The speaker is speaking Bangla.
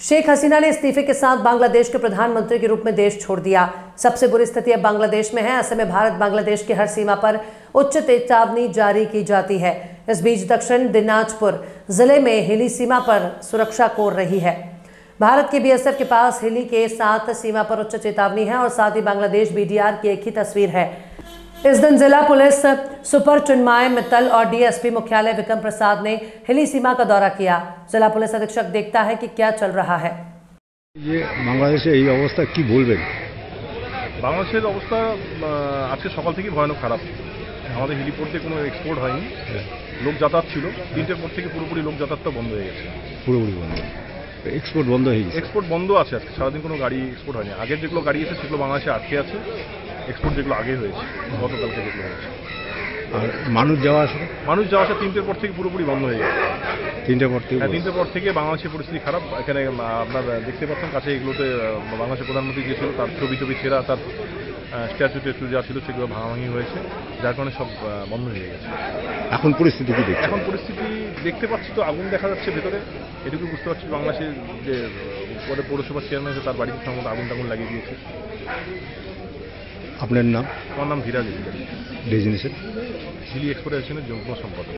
शेख हसीना ने इस्तीफे के साथ बांग्लादेश के प्रधानमंत्री के रूप में देश छोड़ दिया। सबसे बुरी स्थिति अब बांग्लादेश में है। ऐसे में भारत बांग्लादेश की हर सीमा पर उच्च चेतावनी जारी की जाती है। इस बीच दक्षिण दिनाजपुर जिले में हिली सीमा पर सुरक्षा कोर रही है। भारत के बीएसएफ के पास हिली के साथ सीमा पर उच्च चेतावनी है और साथ ही बांग्लादेश बीडीआर की एक ही तस्वीर है। इस दिन जिला पुलिस सुपर चिन्मय मित्तल और डीएसपी मुख्यालय विक्रम प्रसाद ने हिली सीमा का दौरा किया। जिला पुलिस अधीक्षक देखता है कि क्या चल रहा है। ये बांग्लादेशे এই অবস্থা কি বলবেন? বাংলাদেশের অবস্থা আজকে সকাল থেকে ভয়ানক খারাপ। আমাদের হেলিপোর্টে কোনো এক্সপোর্ট হয়নি, লোক যাতায়াত ছিল। 3টের পর থেকে পুরোপুরি লোক যাতায়াতটা বন্ধ হয়ে গেছে। পুরোপুরি বন্ধ। এক্সপোর্ট বন্ধ হয়ে গেছে। এক্সপোর্ট বন্ধ আছে আজকে সারাদিন, কোনো গাড়ি এক্সপোর্ট হয়নি। আগের যেগুলো গাড়ি আছে সেগুলো বাংলাদেশে আটকে আছে। এক্সপোর্ট যেগুলো আগে হয়েছে গতকালকে যেগুলো হয়েছে। আর মানুষ যাওয়া আসা 3টের পর থেকে পুরোপুরি বন্ধ হয়ে গেছে। 3টের পর থেকে? হ্যাঁ, 3টের পর থেকে বাংলাদেশের পরিস্থিতি খারাপ। এখানে আপনার দেখতে পাচ্ছেন কাছে এগুলোতে বাংলাদেশের প্রধানমন্ত্রী যে ছিল তার ছবি ছেঁড়া, তার স্ট্যাচু যা ছিল সেগুলো ভাঙাভাঙি হয়েছে, যার কারণে সব বন্ধ হয়ে গেছে। এখন পরিস্থিতি কি দেখছেন? এখন পরিস্থিতি দেখতে পাচ্ছি তো আগুন দেখা যাচ্ছে ভেতরে, এটুকু বুঝতে পারছি। বাংলাদেশের যে পরে পৌরসভার চেয়ারম্যান আছে তার বাড়িতে সম্ভবত আগুন লাগিয়ে দিয়েছে। আপনার নাম? আমার নাম ধীরাজ ডেজিনেশন হিলি এক্সপোর্টেশনের যুগ্ম সম্পাদক।